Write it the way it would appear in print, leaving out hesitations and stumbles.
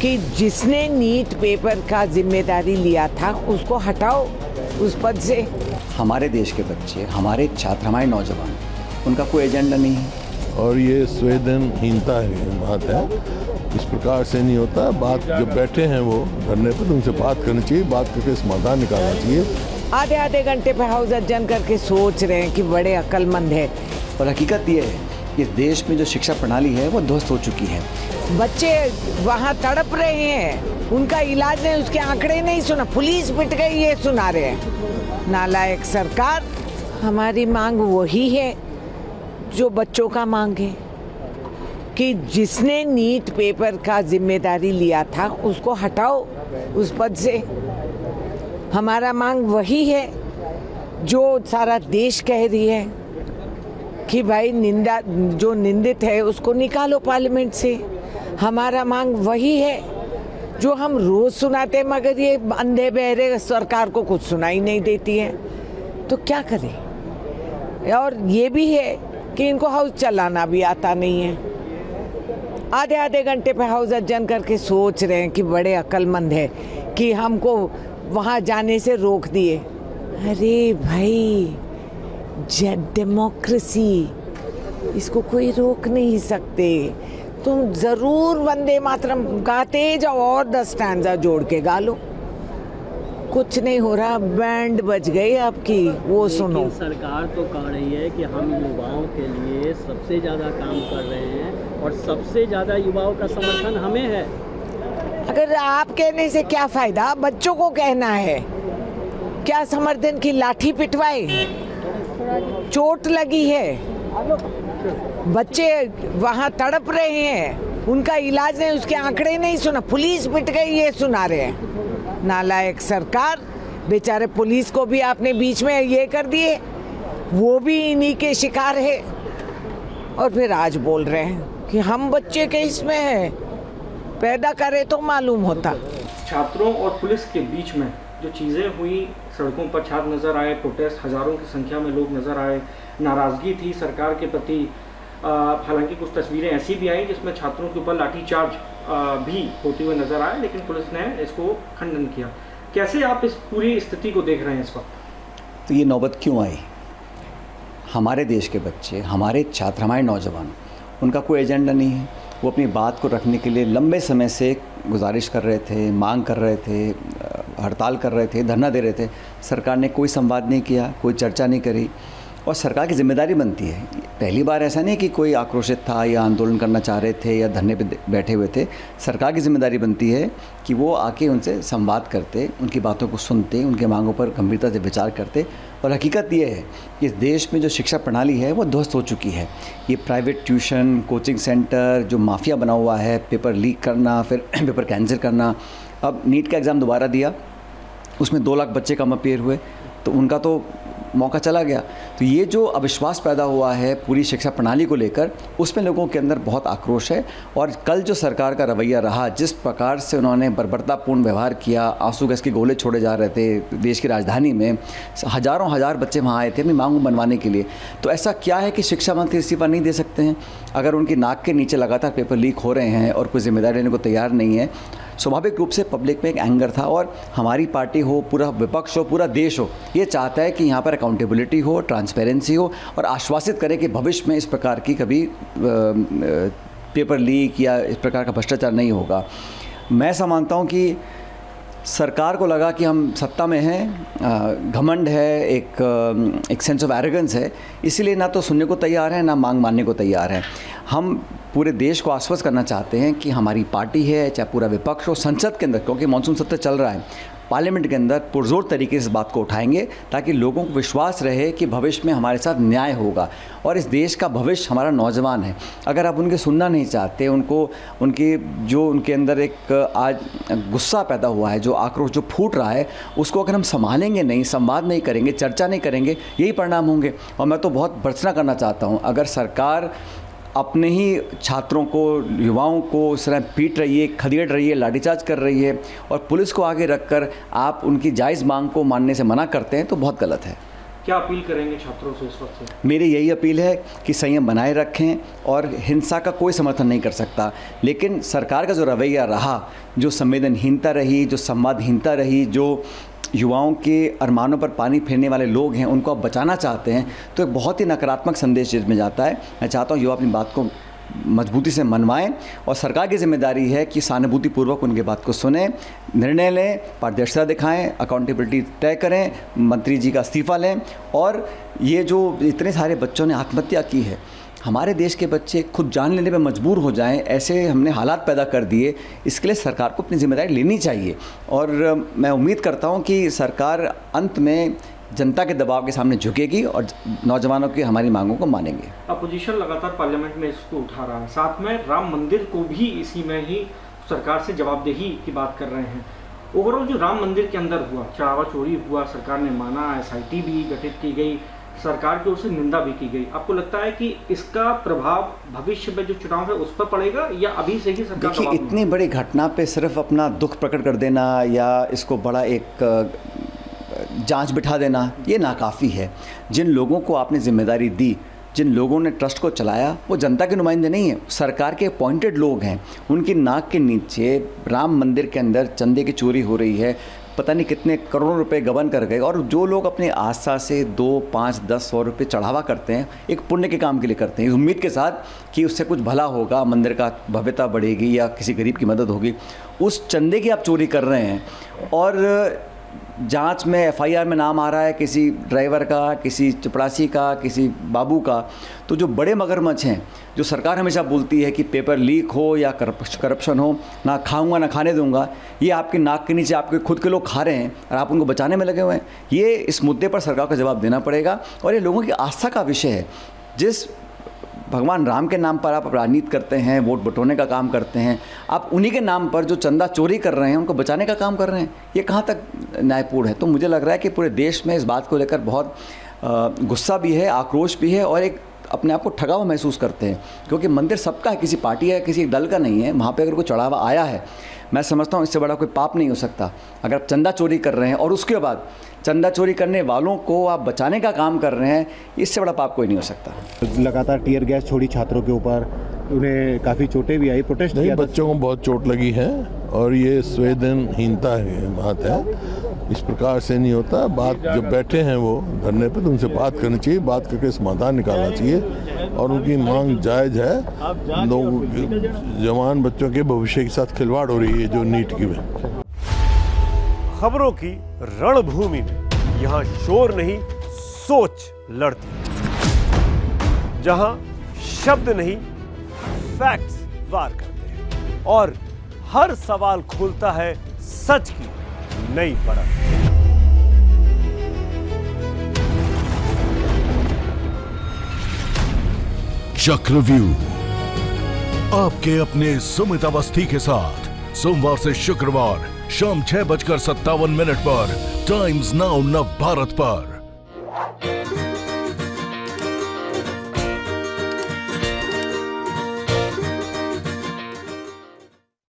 कि जिसने NEET paper का जिम्मेदारी लिया था उसको हटाओ उस पद से। हमारे देश के बच्चे, हमारे छात्र, हमारे नौजवान, उनका कोई एजेंडा नहीं है। और ये संवेदनहीनता है, बात है, इस प्रकार से नहीं होता। बात जब बैठे हैं वो धरने पर, उनसे बात करनी चाहिए, बात करके समाधान निकालना चाहिए। आधे आधे घंटे पे हाउस अर्जन करके सोच रहे हैं कि बड़े अक्लमंद है। और हकीकत ये है कि देश में जो शिक्षा प्रणाली है वो ध्वस्त हो चुकी है। बच्चे वहाँ तड़प रहे हैं, उनका इलाज नहीं, उसके आंकड़े नहीं सुना, पुलिस पिट गई ये सुना रहे हैं। नालायक सरकार। हमारी मांग वही है जो बच्चों का मांग है कि जिसने नीट पेपर का जिम्मेदारी लिया था उसको हटाओ उस पद से। हमारा मांग वही है जो सारा देश कह रही है कि भाई जो निंदित है उसको निकालो पार्लियामेंट से। हमारा मांग वही है जो हम रोज सुनाते हैं, मगर ये अंधे बहरे सरकार को कुछ सुनाई नहीं देती है, तो क्या करें। और ये भी है कि इनको हाउस चलाना भी आता नहीं है। आधे आधे घंटे पे हाउस अर्जन करके सोच रहे हैं कि बड़े अक्लमंद है कि हमको वहाँ जाने से रोक दिए। अरे भाई, डेमोक्रेसी, इसको कोई रोक नहीं सकते। तुम जरूर वंदे मातरम गाते जाओ और 10 स्टैंजा जोड़ के गा लो, कुछ नहीं हो रहा। बैंड बज गई आपकी, वो सुनो। सरकार तो कह रही है कि हम युवाओं के लिए सबसे ज़्यादा काम कर रहे हैं और सबसे ज़्यादा युवाओं का समर्थन हमें है। अगर आप कहने से क्या फायदा, बच्चों को कहना है। क्या समर्थन की लाठी पिटवाए, चोट लगी है, बच्चे वहाँ तड़प रहे हैं, उनका इलाज नहीं, उसके आंकड़े नहीं सुना, पुलिस पिट गई ये सुना रहे हैं। नालायक सरकार। बेचारे पुलिस को भी आपने बीच में ये कर दिए, वो भी इन्हीं के शिकार है। और फिर आज बोल रहे हैं कि हम बच्चे के इसमें है, पैदा करे तो मालूम होता। छात्रों और पुलिस के बीच में जो चीज़ें हुई, सड़कों पर छात्र नज़र आए, प्रोटेस्ट, हज़ारों की संख्या में लोग नज़र आए, नाराज़गी थी सरकार के प्रति। हालांकि कुछ तस्वीरें ऐसी भी आई जिसमें छात्रों के ऊपर लाठीचार्ज भी होते हुए नज़र आए, लेकिन पुलिस ने इसको खंडन किया। कैसे आप इस पूरी स्थिति को देख रहे हैं इस वक्त? तो ये नौबत क्यों आई? हमारे देश के बच्चे, हमारे छात्र, हमारे नौजवान, उनका कोई एजेंडा नहीं है। वो अपनी बात को रखने के लिए लंबे समय से गुजारिश कर रहे थे, मांग कर रहे थे, हड़ताल कर रहे थे, धरना दे रहे थे। सरकार ने कोई संवाद नहीं किया, कोई चर्चा नहीं करी। और सरकार की जिम्मेदारी बनती है, पहली बार ऐसा नहीं कि कोई आक्रोशित था या आंदोलन करना चाह रहे थे या धरने पे बैठे हुए थे। सरकार की जिम्मेदारी बनती है कि वो आके उनसे संवाद करते, उनकी बातों को सुनते, उनके मांगों पर गंभीरता से विचार करते। और हकीकत ये है कि इस देश में जो शिक्षा प्रणाली है वो ध्वस्त हो चुकी है। ये प्राइवेट ट्यूशन, कोचिंग सेंटर, जो माफिया बना हुआ है, पेपर लीक करना, फिर पेपर कैंसिल करना। अब नीट का एग्ज़ाम दोबारा दिया, उसमें 2 लाख बच्चे कम अपेयर हुए, तो उनका तो मौका चला गया। तो ये जो अविश्वास पैदा हुआ है पूरी शिक्षा प्रणाली को लेकर, उसमें लोगों के अंदर बहुत आक्रोश है। और कल जो सरकार का रवैया रहा, जिस प्रकार से उन्होंने बर्बरतापूर्ण व्यवहार किया, आंसू गैस के गोले छोड़े जा रहे थे देश की राजधानी में, हज़ारों बच्चे वहाँ आए थे अपनी मांग बनवाने के लिए। तो ऐसा क्या है कि शिक्षा मंत्री इस्तीफा नहीं दे सकते हैं? अगर उनकी नाक के नीचे लगातार पेपर लीक हो रहे हैं और कोई जिम्मेदारी लेने को तैयार नहीं है, स्वाभाविक रूप से पब्लिक में एक एंगर था। और हमारी पार्टी हो, पूरा विपक्ष हो, पूरा देश हो, ये चाहता है कि यहाँ पर अकाउंटेबिलिटी हो, ट्रांसपेरेंसी हो और आश्वासित करे कि भविष्य में इस प्रकार की कभी पेपर लीक या इस प्रकार का भ्रष्टाचार नहीं होगा। मैं ऐसा मानता हूँ कि सरकार को लगा कि हम सत्ता में हैं, घमंड है, एक सेंस ऑफ एरोगेंस है, इसीलिए ना तो सुनने को तैयार है ना मांग मानने को तैयार है। हम पूरे देश को आश्वस्त करना चाहते हैं कि हमारी पार्टी है, चाहे पूरा विपक्ष हो, संसद के अंदर, क्योंकि मानसून सत्र चल रहा है, पार्लियामेंट के अंदर पुरजोर तरीके से इस बात को उठाएंगे ताकि लोगों को विश्वास रहे कि भविष्य में हमारे साथ न्याय होगा। और इस देश का भविष्य हमारा नौजवान है। अगर आप उनके सुनना नहीं चाहते, उनके अंदर एक आज गुस्सा पैदा हुआ है, जो आक्रोश जो फूट रहा है, उसको अगर हम संभालेंगे नहीं, संवाद नहीं करेंगे, चर्चा नहीं करेंगे, यही परिणाम होंगे। और मैं तो बहुत भर्त्सना करना चाहता हूँ, अगर सरकार अपने ही छात्रों को, युवाओं को इस तरह पीट रही है, खदेड़ रही है, लाठीचार्ज कर रही है और पुलिस को आगे रखकर आप उनकी जायज़ मांग को मानने से मना करते हैं, तो बहुत गलत है। क्या अपील करेंगे छात्रों से इस वक्त से? मेरी यही अपील है कि संयम बनाए रखें और हिंसा का कोई समर्थन नहीं कर सकता, लेकिन सरकार का जो रवैया रहा, जो संवेदनहीनता रही, जो संवादहीनता रही, जो युवाओं के अरमानों पर पानी फेरने वाले लोग हैं उनको आप बचाना चाहते हैं, तो एक बहुत ही नकारात्मक संदेश इसमें जाता है। मैं चाहता हूँ युवा अपनी बात को मजबूती से मनवाएं और सरकार की जिम्मेदारी है कि सहानुभूतिपूर्वक उनकी बात को सुने, निर्णय लें, पारदर्शिता दिखाएं, अकाउंटेबिलिटी तय करें, मंत्री जी का इस्तीफा लें। और ये जो इतने सारे बच्चों ने आत्महत्या की है, हमारे देश के बच्चे खुद जान लेने पर मजबूर हो जाएं, ऐसे हमने हालात पैदा कर दिए, इसके लिए सरकार को अपनी जिम्मेदारी लेनी चाहिए। और मैं उम्मीद करता हूं कि सरकार अंत में जनता के दबाव के सामने झुकेगी और नौजवानों की हमारी मांगों को मानेंगे। अपोजिशन लगातार पार्लियामेंट में इसको उठा रहा है, साथ में राम मंदिर को भी इसी में ही सरकार से जवाबदेही की बात कर रहे हैं। ओवरऑल जो राम मंदिर के अंदर हुआ, चढ़ावा चोरी हुआ, सरकार ने माना, SIT भी गठित की गई, सरकार की ओर से निंदा भी की गई। आपको लगता है कि इसका प्रभाव भविष्य में जो चुनाव है उस पर पड़ेगा या अभी से ही सरकार? देखिए, इतनी बड़ी घटना पे सिर्फ अपना दुख प्रकट कर देना या इसको बड़ा एक जांच बिठा देना, ये नाकाफ़ी है। जिन लोगों को आपने जिम्मेदारी दी, जिन लोगों ने ट्रस्ट को चलाया, वो जनता के नुमाइंदे नहीं हैं, सरकार के अपॉइंटेड लोग हैं। उनकी नाक के नीचे राम मंदिर के अंदर चंदे की चोरी हो रही है, पता नहीं कितने करोड़ों रुपए गबन कर गए। और जो लोग अपने आस्था से 2, 5, 10, 100 रुपये चढ़ावा करते हैं, एक पुण्य के काम के लिए करते हैं, इस उम्मीद के साथ कि उससे कुछ भला होगा, मंदिर का भव्यता बढ़ेगी या किसी गरीब की मदद होगी, उस चंदे की आप चोरी कर रहे हैं। और जांच में FIR में नाम आ रहा है किसी ड्राइवर का, किसी चपरासी का, किसी बाबू का। तो जो बड़े मगरमच्छ हैं, जो सरकार हमेशा बोलती है कि पेपर लीक हो या करप्शन हो, ना खाऊंगा ना खाने दूंगा, ये आपके नाक के नीचे आपके खुद के लोग खा रहे हैं और आप उनको बचाने में लगे हुए हैं। ये इस मुद्दे पर सरकार को जवाब देना पड़ेगा। और ये लोगों की आस्था का विषय है। जिस भगवान राम के नाम पर आप राजनीति करते हैं, वोट बटोरने का काम करते हैं, आप उन्हीं के नाम पर जो चंदा चोरी कर रहे हैं उनको बचाने का काम कर रहे हैं, ये कहाँ तक न्यायपूर्ण है? तो मुझे लग रहा है कि पूरे देश में इस बात को लेकर बहुत गुस्सा भी है, आक्रोश भी है और एक अपने आप को ठगा हुआ महसूस करते हैं। क्योंकि मंदिर सबका है, किसी पार्टी है, किसी दल का नहीं है। वहाँ पे अगर कोई चढ़ावा आया है, मैं समझता हूँ इससे बड़ा कोई पाप नहीं हो सकता। अगर आप चंदा चोरी कर रहे हैं और उसके बाद चंदा चोरी करने वालों को आप बचाने का काम कर रहे हैं, इससे बड़ा पाप कोई नहीं हो सकता। लगातार टीयर गैस छोड़ी छात्रों के ऊपर, उन्हें काफ़ी चोटें भी आई, प्रोटेस्ट नहीं, किया था। बच्चों को बहुत चोट लगी है और ये संवेदनहीनता है, बात है। इस प्रकार से नहीं होता। बात जब बैठे हैं वो धरने पे, तो उनसे बात करनी चाहिए, बात करके समाधान निकालना चाहिए और उनकी मांग जायज़ है। लोग जवान बच्चों के भविष्य के साथ खिलवाड़ हो रही है जो नीट की में। खबरों की रणभूमि में यहाँ शोर नहीं, सोच लड़ती है। जहाँ शब्द नहीं, फैक्ट्स वार करते हैं और हर सवाल खोलता है सच की नई परत। चक्रव्यूह आपके अपने सुमित अवस्थी के साथ सोमवार से शुक्रवार शाम 6:57 पर टाइम्स नाउ नव भारत पर।